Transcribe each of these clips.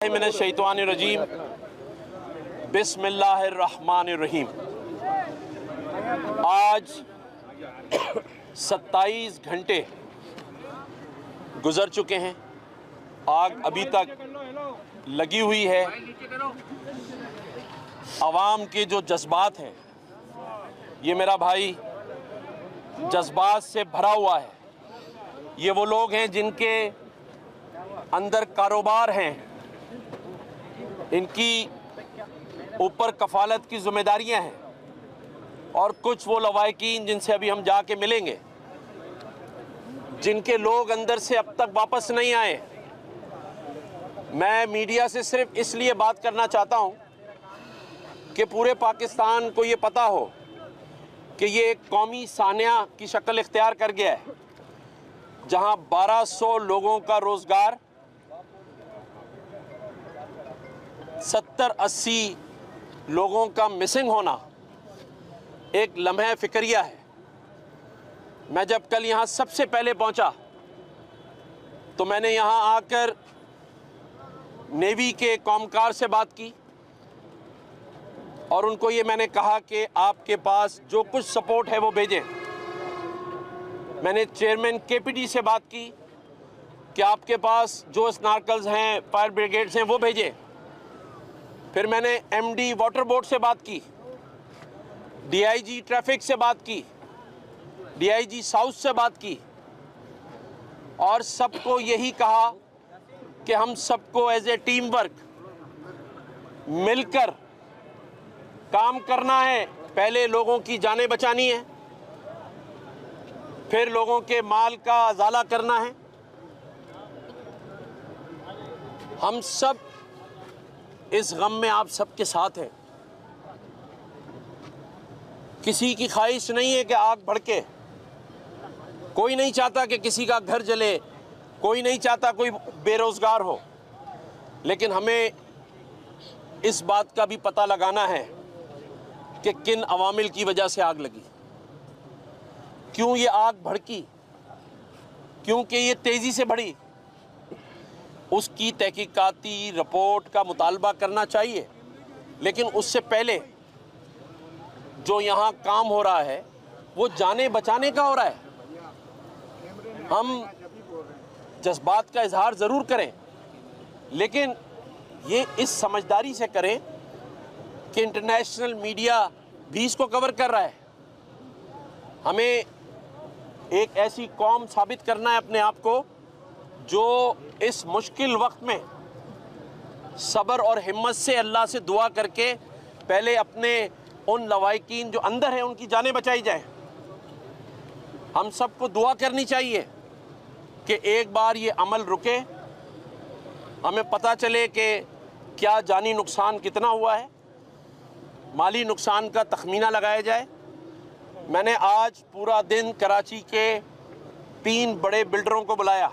मिनश्शैतानिर्रजीम बिस्मिल्लाहिर्रहमानिर्रहीम। आज 27 घंटे गुज़र चुके हैं। आग अभी तक लगी हुई है। आवाम के जो जज्बात हैं, ये मेरा भाई जज्बात से भरा हुआ है। ये वो लोग हैं जिनके अंदर कारोबार हैं, इनकी ऊपर कफ़ालत की ज़िम्मेदारियां हैं, और कुछ वो लवाहिकीन जिनसे अभी हम जाके मिलेंगे, जिनके लोग अंदर से अब तक वापस नहीं आए। मैं मीडिया से सिर्फ इसलिए बात करना चाहता हूं कि पूरे पाकिस्तान को ये पता हो कि ये एक कौमी सानिया की शक्ल इख्तियार कर गया है, जहां 1200 लोगों का रोज़गार, 70-80 लोगों का मिसिंग होना एक लम्हे फ़िक्रिया है। मैं जब कल यहाँ सबसे पहले पहुँचा तो मैंने यहाँ आकर नेवी के कॉमकार से बात की और उनको ये मैंने कहा कि आपके पास जो कुछ सपोर्ट है वो भेजें। मैंने चेयरमैन केपीटी से बात की कि आपके पास जो स्नार्कल्स हैं, फायर ब्रिगेड्स हैं, वो भेजें। फिर मैंने एमडी वाटर बोर्ड से बात की, डीआईजी ट्रैफिक से बात की, डीआईजी साउथ से बात की, और सबको यही कहा कि हम सबको एज ए टीम वर्क मिलकर काम करना है। पहले लोगों की जानें बचानी है, फिर लोगों के माल का अजाला करना है। हम सब इस गम में आप सबके साथ हैं। किसी की ख्वाहिश नहीं है कि आग भड़के। कोई नहीं चाहता कि किसी का घर जले, कोई नहीं चाहता कोई बेरोजगार हो। लेकिन हमें इस बात का भी पता लगाना है कि किन अवामिल की वजह से आग लगी, क्यों ये आग भड़की, क्योंकि ये तेज़ी से बढ़ी। उसकी तहकीकाती रिपोर्ट का मुतालबा करना चाहिए, लेकिन उससे पहले जो यहाँ काम हो रहा है वो जाने बचाने का हो रहा है। हम जज्बात का इजहार ज़रूर करें, लेकिन ये इस समझदारी से करें कि इंटरनेशनल मीडिया भी इसको कवर कर रहा है। हमें एक ऐसी कौम साबित करना है अपने आप को जो इस मुश्किल वक्त में सब्र और हिम्मत से अल्लाह से दुआ करके पहले अपने उन लवाहिकीन जो अंदर हैं उनकी जानें बचाई जाए। हम सबको दुआ करनी चाहिए कि एक बार ये अमल रुके, हमें पता चले कि क्या जानी नुकसान कितना हुआ है, माली नुकसान का तखमीना लगाया जाए। मैंने आज पूरा दिन कराची के 3 बड़े बिल्डरों को बुलाया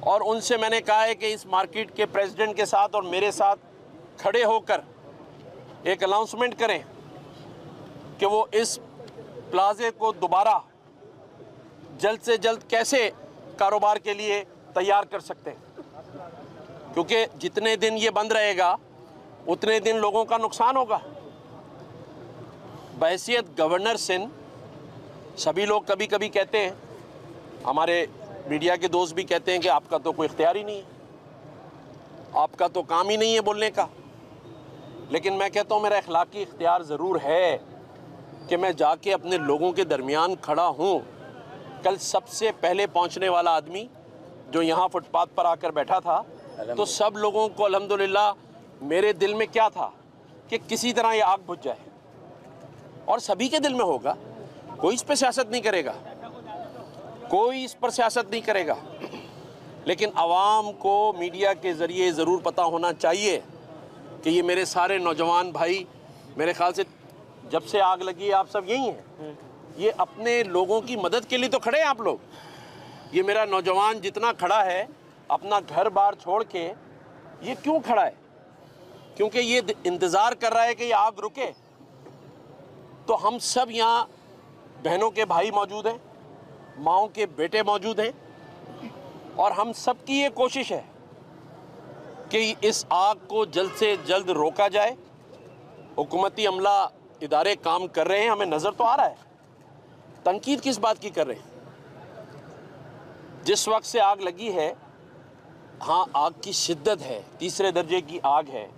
और उनसे मैंने कहा है कि इस मार्केट के प्रेसिडेंट के साथ और मेरे साथ खड़े होकर एक अनाउंसमेंट करें कि वो इस प्लाजे को दोबारा जल्द से जल्द कैसे कारोबार के लिए तैयार कर सकते हैं, क्योंकि जितने दिन ये बंद रहेगा उतने दिन लोगों का नुकसान होगा। बहैसियत गवर्नर सिंध, सभी लोग कभी कभी कहते हैं, हमारे मीडिया के दोस्त भी कहते हैं कि आपका तो कोई इख्तियार ही नहीं है, आपका तो काम ही नहीं है बोलने का। लेकिन मैं कहता हूँ मेरा अखलाकी इख्तियार ज़रूर है कि मैं जाके अपने लोगों के दरमियान खड़ा हूँ। कल सबसे पहले पहुँचने वाला आदमी जो यहाँ फुटपाथ पर आकर बैठा था, तो सब लोगों को अल्हम्दुलिल्लाह मेरे दिल में क्या था कि किसी तरह ये आग बुझ जाए, और सभी के दिल में होगा। कोई इस पर सियासत नहीं करेगा, कोई इस पर सियासत नहीं करेगा, लेकिन आवाम को मीडिया के ज़रिए ज़रूर पता होना चाहिए कि ये मेरे सारे नौजवान भाई, मेरे ख़्याल से जब से आग लगी आप सब यही हैं, ये अपने लोगों की मदद के लिए तो खड़े हैं आप लोग। ये मेरा नौजवान जितना खड़ा है अपना घर बार छोड़ के, ये क्यों खड़ा है? क्योंकि ये इंतज़ार कर रहा है कि ये आग रुके। तो हम सब यहाँ, बहनों के भाई मौजूद हैं, माओं के बेटे मौजूद हैं, और हम सब की ये कोशिश है कि इस आग को जल्द से जल्द रोका जाए। हुकूमती अमला इदारे काम कर रहे हैं, हमें नज़र तो आ रहा है। तनकीद किस बात की कर रहे हैं? जिस वक्त से आग लगी है, हाँ आग की शिद्दत है, तीसरे दर्जे की आग है,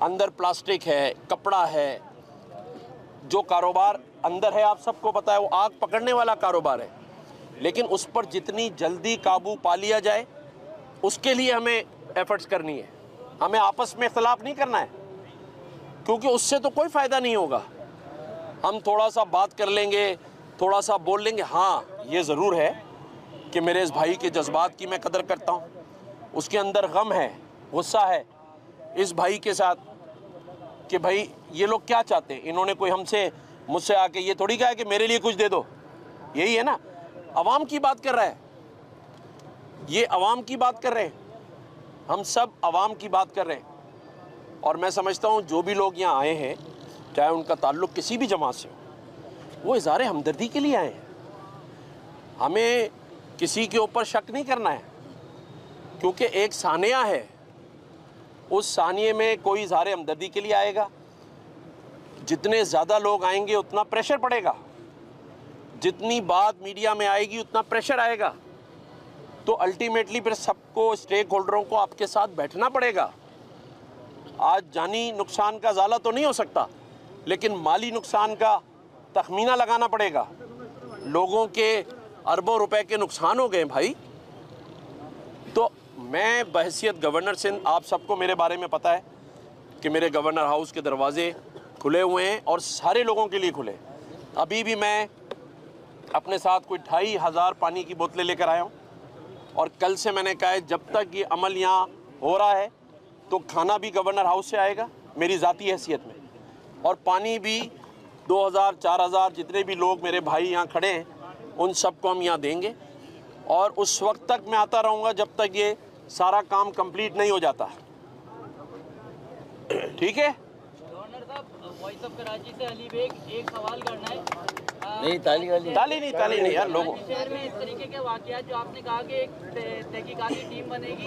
अंदर प्लास्टिक है, कपड़ा है, जो कारोबार अंदर है आप सबको पता है, वो आग पकड़ने वाला कारोबार है। लेकिन उस पर जितनी जल्दी काबू पा लिया जाए उसके लिए हमें एफर्ट्स करनी है। हमें आपस में इख्तलाफ नहीं करना है, क्योंकि उससे तो कोई फ़ायदा नहीं होगा। हम थोड़ा सा बात कर लेंगे, थोड़ा सा बोल लेंगे। हाँ, ये ज़रूर है कि मेरे इस भाई के जज्बात की मैं कदर करता हूँ, उसके अंदर गम है, गुस्सा है इस भाई के साथ कि भाई ये लोग क्या चाहते हैं। इन्होंने कोई मुझसे आके ये थोड़ी कहा है कि मेरे लिए कुछ दे दो। यही है ना, अवाम की बात कर रहा है, ये अवाम की बात कर रहे हैं, हम सब अवाम की बात कर रहे हैं। और मैं समझता हूँ जो भी लोग यहाँ आए हैं, चाहे उनका ताल्लुक़ किसी भी जमात से हो, वो इज़हार हमदर्दी के लिए आए हैं। हमें किसी के ऊपर शक नहीं करना है, क्योंकि एक सानिया है, उस सानिए में कोई इज़हार हमदर्दी के लिए आएगा। जितने ज़्यादा लोग आएंगे उतना प्रेशर पड़ेगा, जितनी बात मीडिया में आएगी उतना प्रेशर आएगा। तो अल्टीमेटली फिर सबको, स्टेक होल्डरों को आपके साथ बैठना पड़ेगा। आज जानी नुकसान का ज़ाला तो नहीं हो सकता, लेकिन माली नुकसान का तखमीना लगाना पड़ेगा। लोगों के अरबों रुपए के नुकसान हो गए भाई। तो मैं बहैसियत गवर्नर सिंध, आप सबको मेरे बारे में पता है कि मेरे गवर्नर हाउस के दरवाजे खुले हुए हैं और सारे लोगों के लिए खुले। अभी भी मैं अपने साथ कोई 2500 पानी की बोतलें लेकर आया हूँ, और कल से मैंने कहा है जब तक ये अमल यहाँ हो रहा है तो खाना भी गवर्नर हाउस से आएगा मेरी ज़ाती हैसियत में, और पानी भी 2000-4000 जितने भी लोग मेरे भाई यहाँ खड़े हैं उन सबको हम यहाँ देंगे। और उस वक्त तक मैं आता रहूँगा जब तक ये सारा काम कंप्लीट नहीं हो जाता। ठीक है गवर्नर साहब, वॉइस ऑफ कराची से अली बेग, एक सवाल करना है। नहीं, ताली नहीं यार, लोगों शहर में इस तरीके के वाक़यात जो आपने कहा कि एक तहकीकाती टीम बनेगी,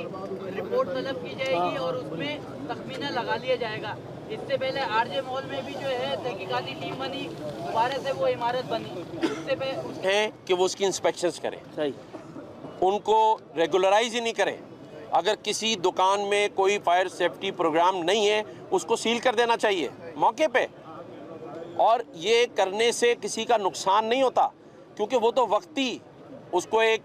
रिपोर्ट तलब की जाएगी और उसमें तखमीना लगा लिया जाएगा। इससे पहले आरजे मॉल में भी जो है तहकीकाती टीम बनी, दोबारा से वो इमारत बनी, उससे पहले है कि वो उसकी इंस्पेक्शंस करें, सही, उनको रेगुलराइज ही नहीं करें। अगर किसी दुकान में कोई फायर सेफ्टी प्रोग्राम नहीं है उसको सील कर देना चाहिए मौके पे। और ये करने से किसी का नुकसान नहीं होता, क्योंकि वो तो वक्ती, उसको एक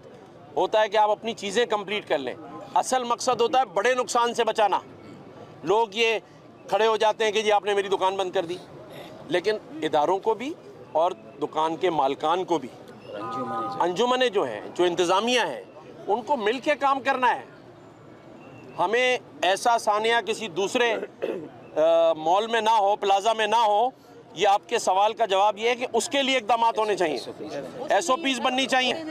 होता है कि आप अपनी चीज़ें कंप्लीट कर लें। असल मकसद होता है बड़े नुकसान से बचाना। लोग ये खड़े हो जाते हैं कि जी आपने मेरी दुकान बंद कर दी, लेकिन इदारों को भी और दुकान के मालकान को भी, अंजुमने जो हैं, जो इंतज़ामिया हैं, उनको मिल के काम करना है। हमें ऐसा सानिया किसी दूसरे मॉल में ना हो, प्लाजा में ना हो। ये आपके सवाल का जवाब ये है कि उसके लिए इक़दामात होने चाहिए, SOPs बननी चाहिए।